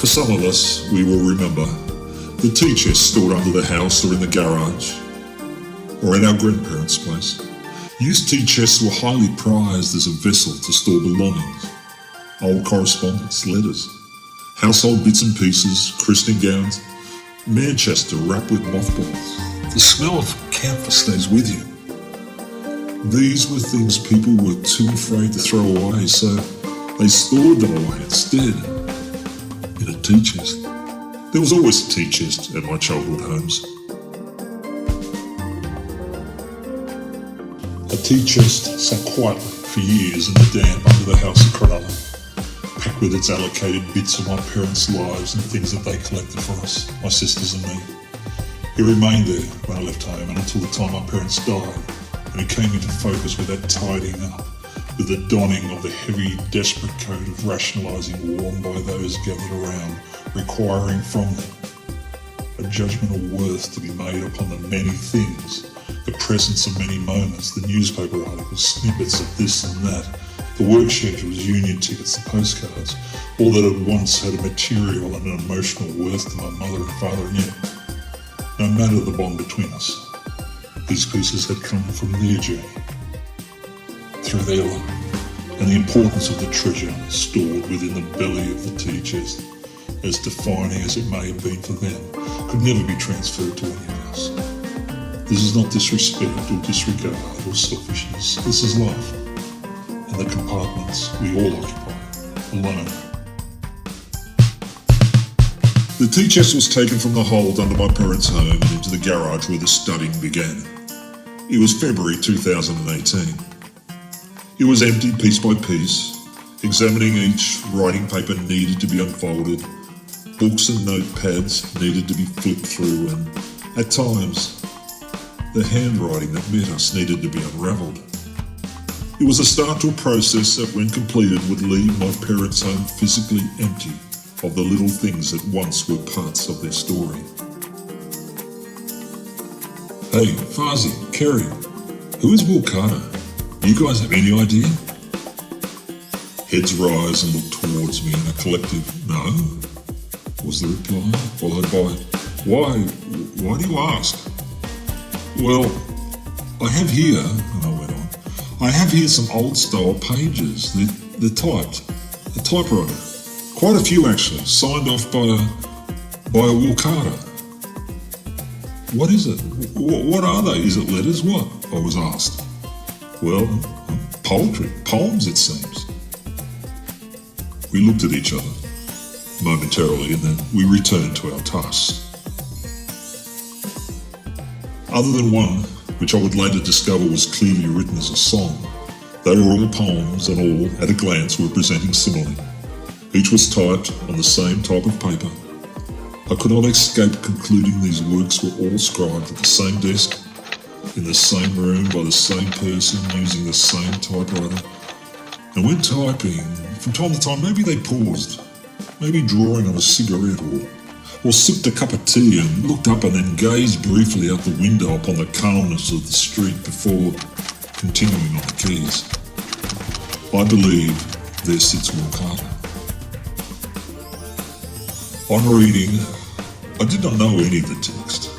For some of us, we will remember the tea chest stored under the house or in the garage, or at our grandparents' place. Used tea chests were highly prized as a vessel to store belongings, old correspondence, letters, household bits and pieces, christening gowns, Manchester wrapped with mothballs. The smell of camphor stays with you. These were things people were too afraid to throw away, so they stored them away instead, in a tea chest. There was always a tea chest at my childhood homes. A tea chest sat quietly for years in the damp under the house of Cronulla, packed with its allocated bits of my parents' lives and things that they collected for us, my sisters and me. It remained there when I left home and until the time my parents died, and it came into focus with that tidying up, with the donning of the heavy, desperate coat of rationalising worn by those gathered around, requiring from them a judgment of worth to be made upon the many things, the presence of many moments, the newspaper articles, snippets of this and that, the work schedules, union tickets, the postcards, all that had once had a material and an emotional worth to my mother and father, and yet, no matter the bond between us, these pieces had come from their journey, through their life, and the importance of the treasure stored within the belly of the tea chest, as defining as it may have been for them, could never be transferred to anyone else. This is not disrespect or disregard or selfishness. This is life, and the compartments we all occupy, alone. The tea chest was taken from the hold under my parents' home and into the garage where the studying began. It was February 2018. It was emptied piece by piece, examining each writing paper needed to be unfolded, books and notepads needed to be flipped through, and at times, the handwriting that met us needed to be unravelled. It was a start to a process that, when completed, would leave my parents' home physically empty of the little things that once were parts of their story. Hey, Farzi, Kerry, who is Will Carter? You guys have any idea? Heads rise and look towards me in a collective no, was the reply, followed by, why do you ask? Well, I have here, and I went on, I have here some old style pages. They're typed, a typewriter. Quite a few actually, signed off by a Will Carter. What is it? What are they? Is it letters? What? I was asked. Well, poetry, poems it seems. We looked at each other momentarily and then we returned to our tasks. Other than one, which I would later discover was clearly written as a song, they were all poems and all, at a glance, were presenting similarly. Each was typed on the same type of paper. I could not escape concluding these works were all scribed at the same desk, in the same room, by the same person, using the same typewriter. And when typing, from time to time, maybe they paused, maybe drawing on a cigarette or sipped a cup of tea and looked up and then gazed briefly out the window upon the calmness of the street before continuing on the keys. I believe there sits Will Carter. On reading, I did not know any of the text.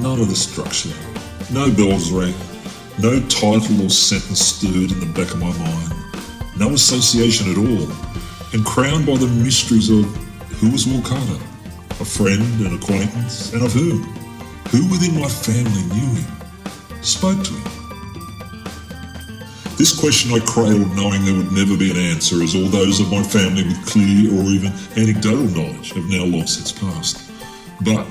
None of the structure. No bells rang. No title or sentence stirred in the back of my mind. No association at all. And crowned by the mysteries of who was Will Carter? A friend, an acquaintance, and of whom? Who within my family knew him? Spoke to him? This question I cradled knowing there would never be an answer, as all those of my family with clear or even anecdotal knowledge have now long since passed. But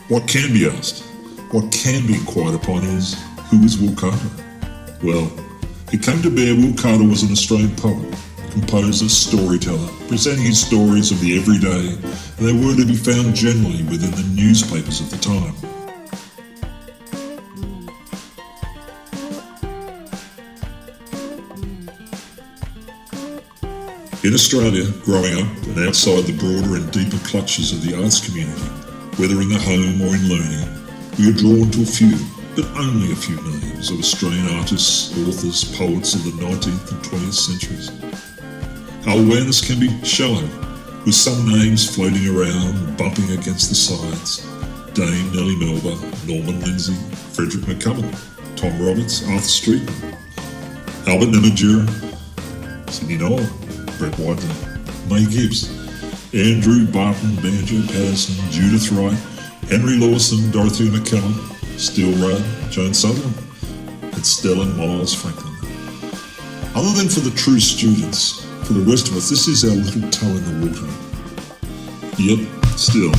what can be asked, what can be inquired upon is, who is Will Carter? Well, it came to bear Will Carter was an Australian poet, composer, storyteller, presenting his stories of the everyday, and they were to be found generally within the newspapers of the time. In Australia, growing up and outside the broader and deeper clutches of the arts community, whether in the home or in learning, we are drawn to a few, but only a few names of Australian artists, authors, poets of the 19th and 20th centuries. Our awareness can be shallow, with some names floating around, bumping against the sides. Dame Nellie Melba, Norman Lindsay, Frederick McCullum, Tom Roberts, Arthur Street, Albert Nemajura, Sidney Noel, Brett Whiteley, May Gibbs, Andrew Barton, Banjo Patterson, Judith Wright, Henry Lawson, Dorothy McKellen, Steele Rudd, Joan Sutherland, and Stella Miles Franklin. Other than for the true students, for the rest of us, this is our little toe in the water. Yet, still,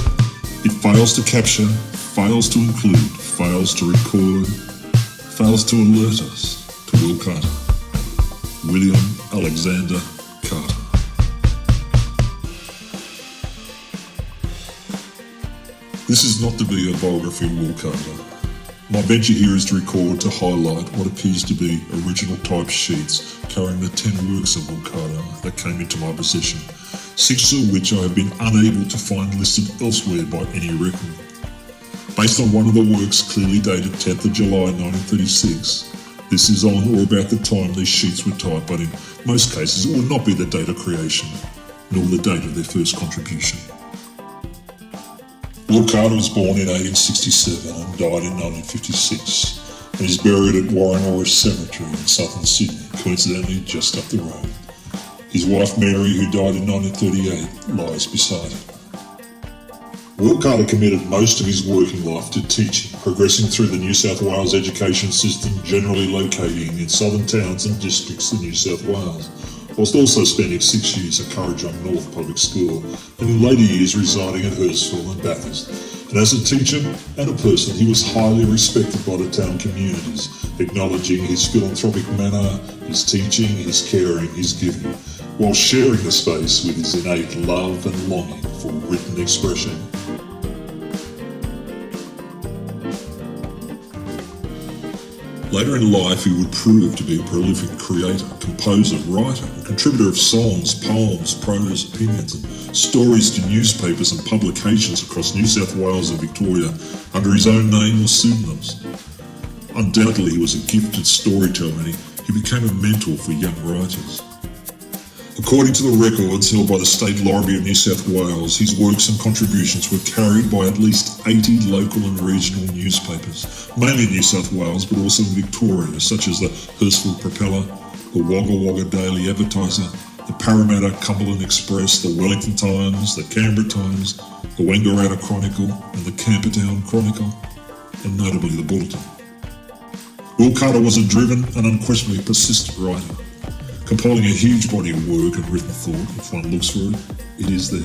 it fails to capture, fails to include, fails to record, fails to alert us to Will Carter. William Alexander Carter. This is not to be a biography of Will Carter. My venture here is to record, to highlight what appears to be original type sheets carrying the 10 works of Will Carter that came into my possession, 6 of which I have been unable to find listed elsewhere by any record. Based on one of the works clearly dated 10th of July 1936, this is on or about the time these sheets were typed, but in most cases it will not be the date of creation, nor the date of their first contribution. Will Carter was born in 1867 and died in 1956, and is buried at OurErf Cemetery in southern Sydney, coincidentally just up the road. His wife Mary, who died in 1938, lies beside him. Will Carter committed most of his working life to teaching, progressing through the New South Wales education system, generally locating in southern towns and districts in New South Wales, whilst also spending 6 years at Currajong North Public School, and in later years residing at Hurstville and Bathurst. And as a teacher and a person, he was highly respected by the town communities, acknowledging his philanthropic manner, his teaching, his caring, his giving, while sharing the space with his innate love and longing for written expression. Later in life, he would prove to be a prolific creator, composer, writer, and contributor of songs, poems, prose, opinions, and stories to newspapers and publications across New South Wales and Victoria under his own name or pseudonyms. Undoubtedly, he was a gifted storyteller, and he became a mentor for young writers. According to the records held by the State Library of New South Wales, his works and contributions were carried by at least 80 local and regional newspapers, mainly in New South Wales but also in Victoria, such as the Hurstville Propeller, the Wagga Wagga Daily Advertiser, the Parramatta Cumberland Express, the Wellington Times, the Canberra Times, the Wangaratta Chronicle and the Campertown Chronicle, and notably the Bulletin. Will Carter was a driven and unquestionably persistent writer, compiling a huge body of work and written thought. If one looks for it, it is there.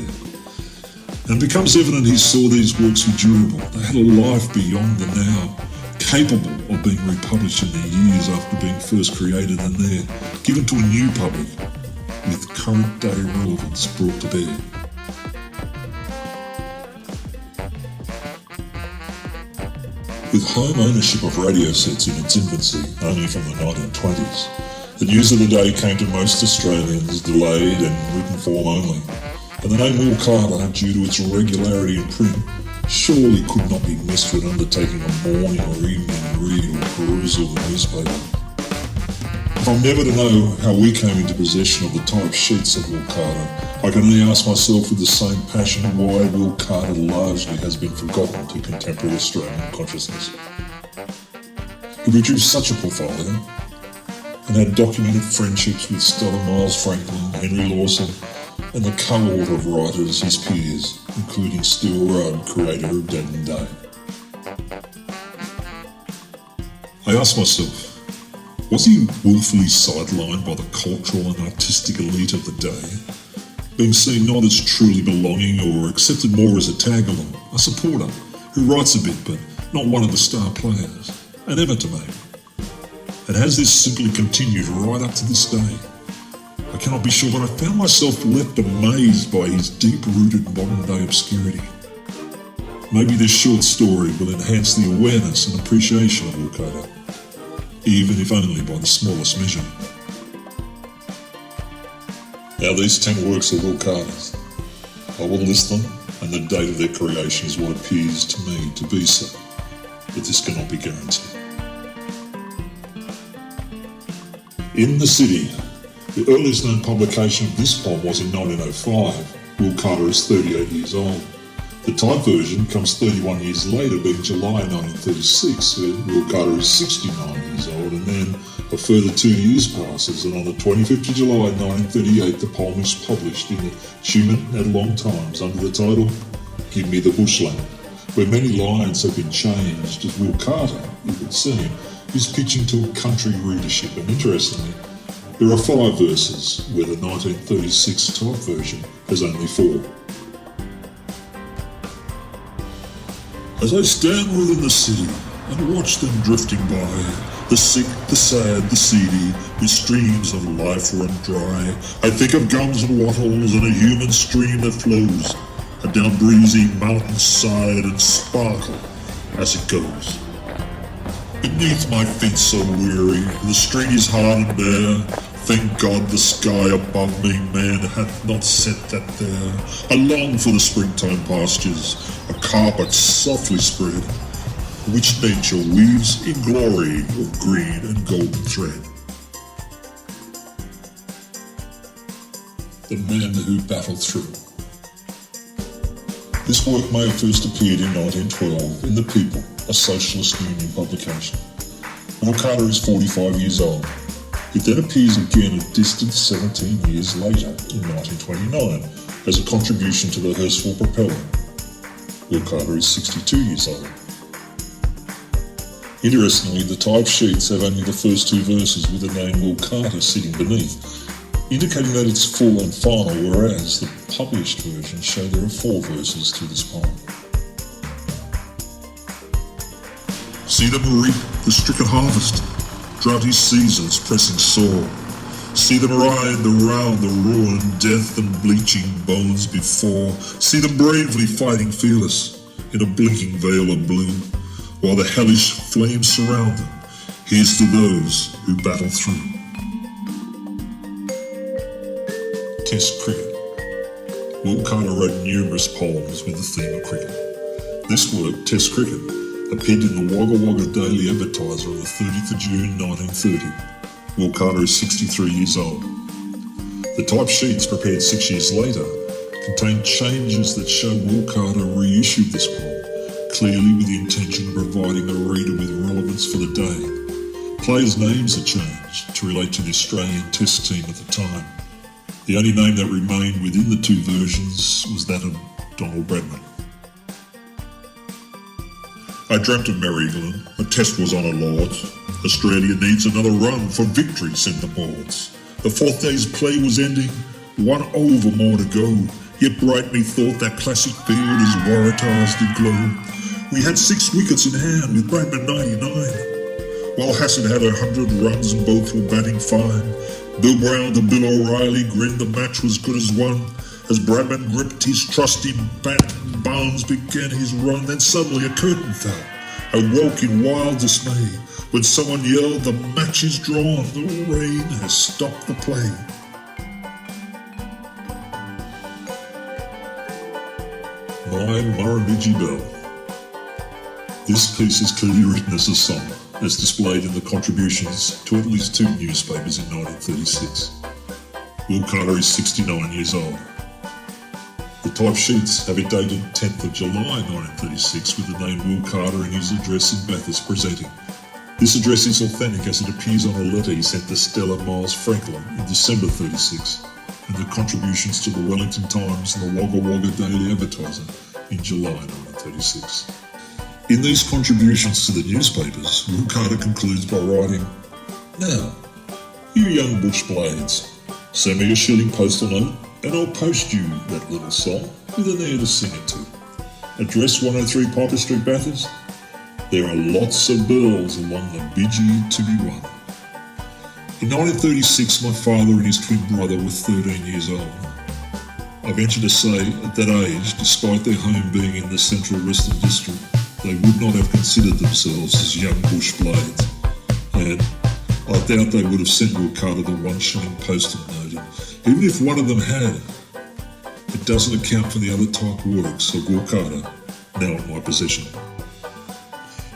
And it becomes evident he saw these works were durable. They had a life beyond the now, capable of being republished in the years after being first created, and there, given to a new public, with current day relevance brought to bear. With home ownership of radio sets in its infancy, only from the 1920s, the news of the day came to most Australians delayed and written form only, and the name Will Carter, due to its regularity in print, surely could not be missed when undertaking a morning or evening read or perusal of the newspaper. If I'm never to know how we came into possession of the type sheets of Will Carter, I can only ask myself with the same passion why Will Carter largely has been forgotten to contemporary Australian consciousness. He produced such a portfolio, and had documented friendships with Stella Miles Franklin, Henry Lawson, and the cohort of writers, his peers, including Steele Rudd, creator of Dead and Day. I asked myself, was he willfully sidelined by the cultural and artistic elite of the day, being seen not as truly belonging or accepted more as a tag-along, a supporter who writes a bit but not one of the star players, an amateur mate? And has this simply continued right up to this day? I cannot be sure, but I found myself left amazed by his deep-rooted modern-day obscurity. Maybe this short story will enhance the awareness and appreciation of Will Carter, even if only by the smallest measure. Now these 10 works of Will Carter's, I will list them, and the date of their creation is what appears to me to be so, but this cannot be guaranteed. In the City. The earliest known publication of this poem was in 1905, Will Carter is 38 years old. The type version comes 31 years later, being July 1936, when Will Carter is 69 years old, and then a further 2 years passes, and on the 25th of July 1938, the poem is published in the Human at Long Times under the title, Give Me the Bushland, where many lines have been changed, as Will Carter, it would seem, is pitching to a country readership, and interestingly, there are 5 verses, where the 1936 type version has only 4. As I stand within the city and watch them drifting by, the sick, the sad, the seedy, with streams of life run dry, I think of gums and wattles and a human stream that flows down breezy mountainside and sparkle as it goes. Beneath my feet so weary, the street is hard and bare. Thank God the sky above me, man hath not set that there. I long for the springtime pastures, a carpet softly spread, which nature weaves in glory of green and golden thread. The Men Who Battled Through. This work may have first appeared in 1912 in The People, a socialist union publication. Will Carter is 45 years old. It then appears again a distant 17 years later in 1929 as a contribution to the Hurstville Propeller. Will Carter is 62 years old. Interestingly, the type sheets have only the first 2 verses with the name Will Carter sitting beneath, indicating that it's full and final, whereas the published versions show there are 4 verses to this poem. See them reap the stricken harvest, droughty seasons pressing sore. See them ride around the ruined death and bleaching bones before. See them bravely fighting fearless in a blinking veil of blue, while the hellish flames surround them. Here's to those who battle through. Test cricket. Will Carter wrote numerous poems with the theme of cricket. This work, Test Cricket, appeared in the Wagga Wagga Daily Advertiser on the 30th of June 1930. Will Carter is 63 years old. The type sheets prepared 6 years later contain changes that show Will Carter reissued this poem, clearly with the intention of providing the reader with relevance for the day. Players' names are changed to relate to the Australian Test team at the time. The only name that remained within the 2 versions was that of Donald Bradman. I dreamt of Merry England, a test was on a Lord's. Australia needs another run for victory, said the boards. The 4th day's play was ending, 1 over more to go, yet bright methought that classic field as Waratahs did glow. We had 6 wickets in hand with Bradman 99, while Hassett had 100 runs and both were batting fine. Bill Brown to Bill O'Reilly grinned the match was good as won. As Bradman gripped his trusty bat, Barnes began his run, then suddenly a curtain fell. I woke in wild dismay when someone yelled, "The match is drawn, the rain has stopped the play." My Murrumbidgee Belle. This piece is clearly written as a song, as displayed in the contributions to at least 2 newspapers in 1936. Will Carter is 69 years old. The type sheets have it dated 10th of July 1936 with the name Will Carter and his address in Bathurst presenting. This address is authentic as it appears on a letter he sent to Stella Miles Franklin in December 36, and the contributions to the Wellington Times and the Wagga Wagga Daily Advertiser in July 1936. In these contributions to the newspapers, Will Carter concludes by writing, "Now, you young bush blades, send me a shilling postal note and I'll post you that little song with an air to sing it to. Address 103 Piper St Bathurst. There are lots of bells along the Bidgee to be won." In 1936, my father and his twin brother were 13 years old. I venture to say, at that age, despite their home being in the central Western District, they would not have considered themselves as young bush blades. And I doubt they would have sent Will Carter the 1 shilling postal note. Even if one of them had, it doesn't account for the other type works of Will Carter, now in my possession.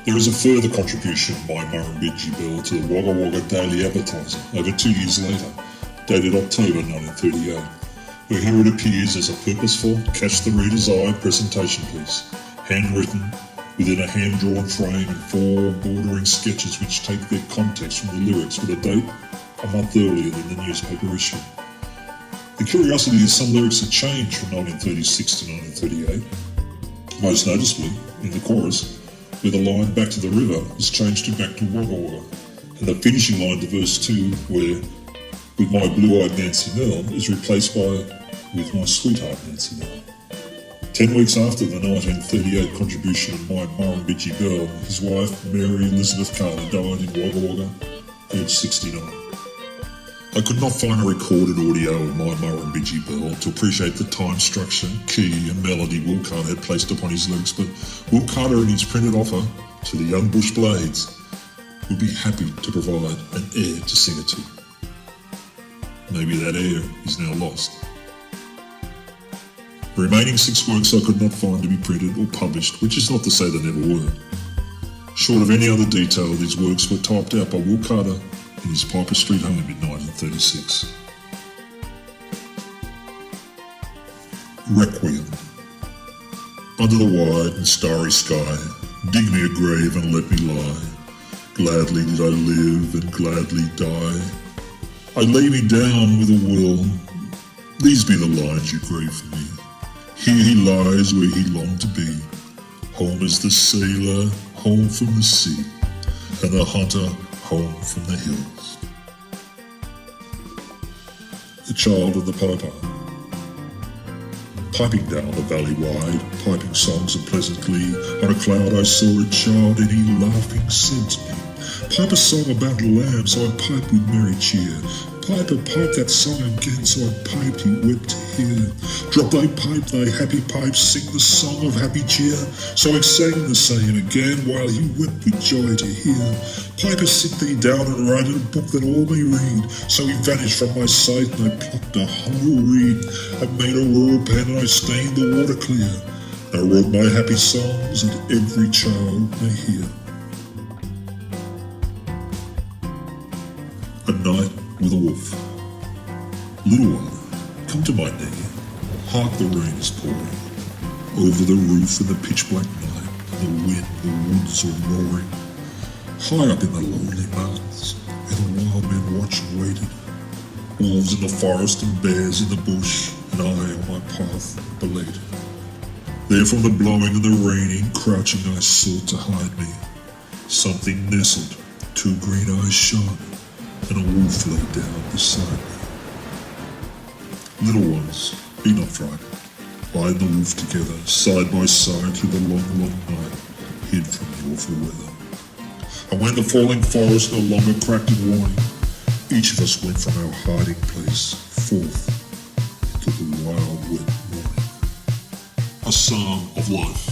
There is a further contribution of My Murrumbidgee Belle to the Wagga Wagga Daily Advertiser over 2 years later, dated October 1938. where here it appears as a purposeful, catch-the-reader's-eye presentation piece, handwritten within a hand-drawn frame and 4 bordering sketches which take their context from the lyrics with a date a month earlier than the newspaper issue. The curiosity is some lyrics have changed from 1936 to 1938, most noticeably in the chorus, where the line "back to the river" is changed to "back to Wagga Wagga," and the finishing line to verse 2, where "with my blue-eyed Nancy Nell" is replaced by "with my sweetheart Nancy Nell." 10 weeks after the 1938 contribution of My Murrumbidgee Belle, his wife, Mary Elizabeth Carter, died in Wagga Wagga, aged 69. I could not find a recorded audio of My Murrumbidgee Belle to appreciate the time structure, key and melody Will Carter had placed upon his lyrics, but Will Carter in his printed offer to the young Bush Blades would be happy to provide an air to sing it to. Maybe that air is now lost. The remaining 6 works I could not find to be printed or published, which is not to say they never were. Short of any other detail, these works were typed out by Will Carter in his Piper Street home in 1936. Requiem. Under the wide and starry sky, dig me a grave and let me lie. Gladly did I live and gladly die. I lay me down with a will. These be the lines you grieve for me. Here he lies where he longed to be. Home is the sailor, home from the sea, and the hunter, home from the hills. The child and the piper. Piping down the valley wide, piping songs of pleasant glee, on a cloud I saw a child, and he laughing said to me, "Pipe a song about lambs," so I piped with merry cheer. "Piper, pipe that song again," so I piped, he wept to hear. "Drop thy pipe, thy happy pipe, sing the song of happy cheer." So I sang the same again, while he wept with joy to hear. "Piper, sit thee down and write in a book that all may read." So he vanished from my sight, and I plucked a hollow reed. I made a rural pen, and I stained the water clear. I wrote my happy songs that every child may hear. A night with a wolf. Little one, come to my knee. Hark, the rain is pouring over the roof in the pitch black night, and the wind, the woods are roaring. High up in the lonely mountains, where the wild men watched and waited. Wolves in the forest and bears in the bush, and I on my path belated. There from the blowing and the raining, crouching I sought to hide me. Something nestled, 2 green eyes shone, and a wolf lay down beside me. Little ones, be not frightened. I and the wolf together, side by side through the long, long night, hid from the awful weather. And when the falling forest no longer cracked in warning, each of us went from our hiding place forth into the wild, wet morning. A psalm of life.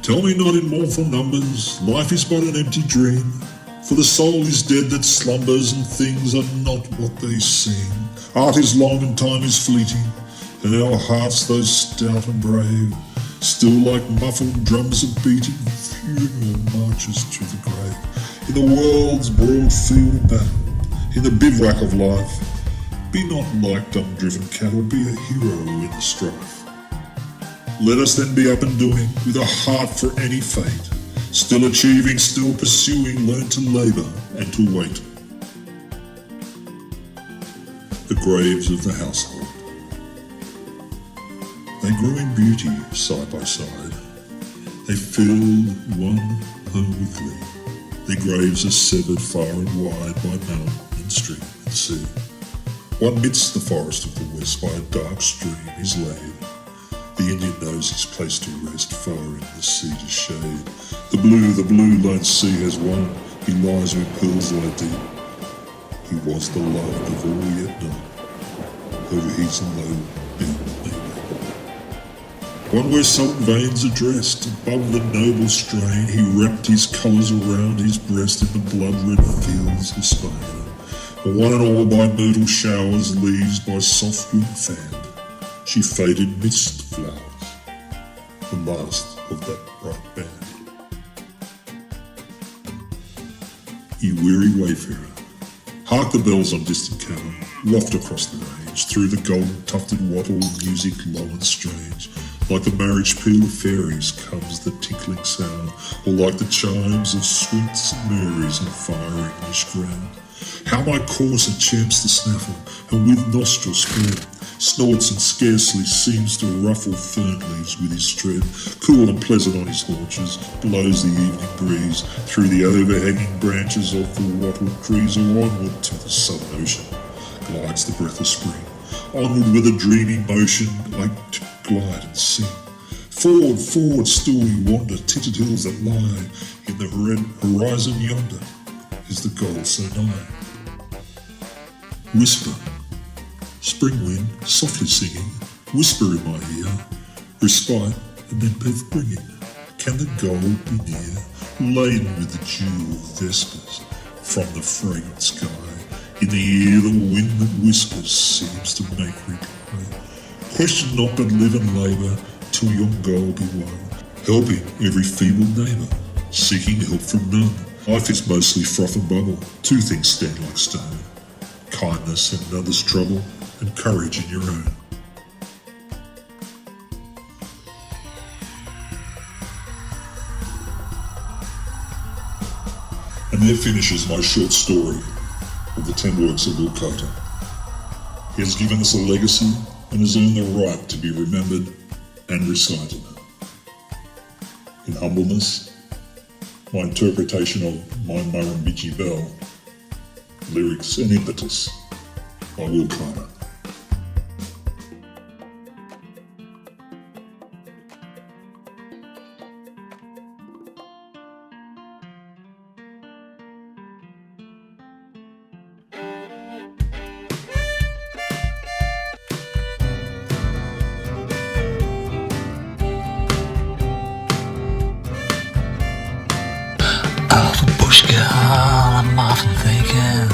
Tell me not in mournful numbers, life is but an empty dream. For the soul is dead that slumbers, and things are not what they seem. Art is long and time is fleeting, and our hearts, though stout and brave, still like muffled drums are beating funeral marches to the grave. In the world's broad field of battle, in the bivouac of life, be not like dumb-driven cattle, be a hero in the strife. Let us then be up and doing, with a heart for any fate, still achieving, still pursuing, learn to labour and to wait. The graves of the household. They grew in beauty side by side. They filled one home with glee. Their graves are severed far and wide by mountain and stream and sea. One midst the forest of the west by a dark stream is laid. The Indian knows his place to rest far in the cedar's shade. The blue lone sea has won. He lies where pearls lie deep. He was the loved of all yet known. Over his low bed they weep. One where sullen veins are dressed, above the noble strain, he wrapped his colours around his breast in the blood-red fields of Spain. One and all by myrtle showers, leaves by soft wind fanned, she faded midst flowers, the last of that bright band. Ye weary wayfarer, Hark the bells on distant cattle, waft across the range, through the golden tufted wattle, music low and strange. Like the marriage peal of fairies comes the tinkling sound, or like the chimes of sweet St Mary's on far English ground. How my courser champs the snaffle, and with nostrils spread, snorts and scarcely seems to ruffle fern leaves with his tread. Cool and pleasant on his haunches, blows the evening breeze through the overhanging branches of the wattled trees, or onward to the southern ocean glides the breath of spring. Onward with a dreamy motion, like to glide and sing. Forward, forward, still we wander, tinted hills that lie in the red horizon yonder. Is the goal so nigh? Whisper, spring wind, softly singing, whisper in my ear, respite and then both bringing. Can the goal be near, laden with the dew of vespers from the fragrant sky? In the ear the wind that whispers seems to make reply. Question not but live and labour till your goal be won, helping every feeble neighbour, seeking help from none. Life is mostly froth and bubble, two things stand like stone, kindness in another's trouble, and courage in your own. And there finishes my short story of the 10 works of Will Carter. He has given us a legacy and has earned the right to be remembered and recited. In humbleness, my interpretation of My Murrumbidgee Belle, lyrics and impetus by Will Carter. I'm often thinking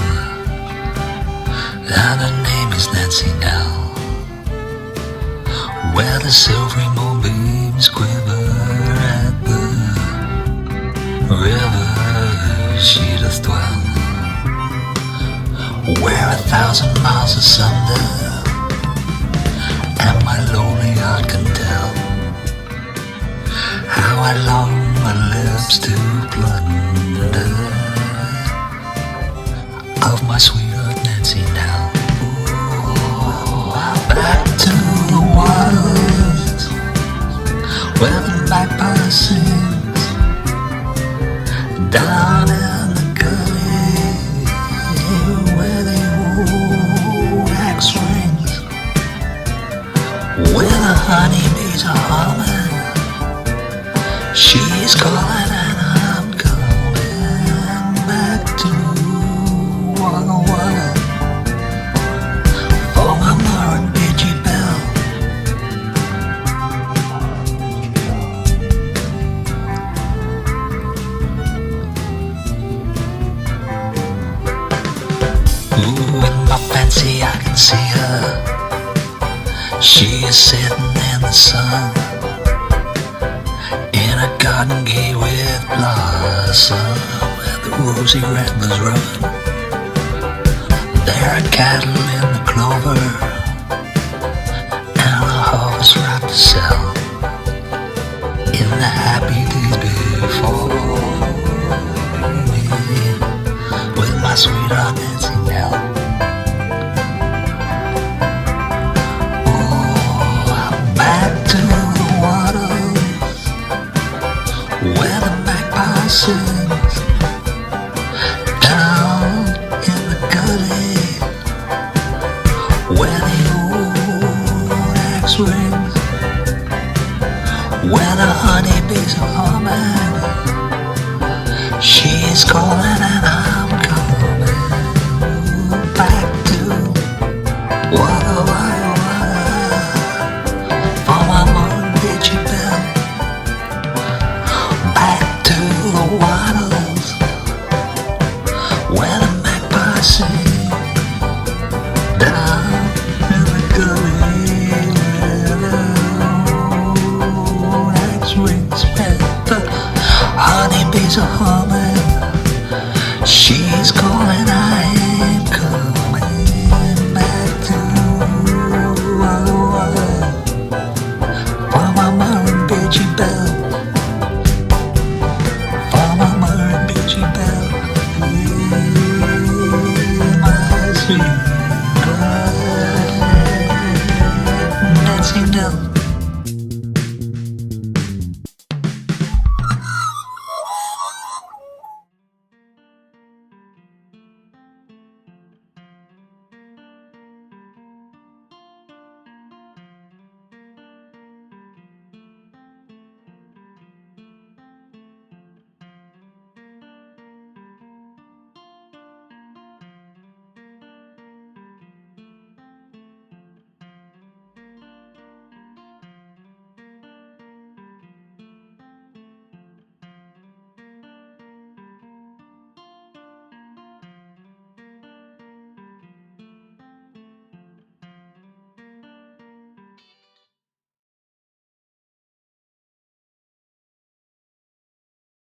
that her name is Nancy now, where the silvery moonbeams quiver at the river she doth dwell, where 1,000 miles asunder, and my lonely heart can tell how I long my lips to plunder of my sweetheart Nancy now. Ooh, back to the waters where the magpie sings, down in the gully where the old axe rings, where the honeybees are humming. She's calling and I'm coming back to Wagga Wagga for my Murrumbidgee Belle. Ooh, in my fancy I can see her. She is sitting in the sun, a garden gay with blossom, where the rosy ramblers run. There are cattle in the clover, and a harvest ripe to sell. In the happy days before me, with my sweetheart Nancy now. Oh, back to the water where the magpie sings, down in the gully where the old axe rings, where the honeybees are humming. She's calling and I'm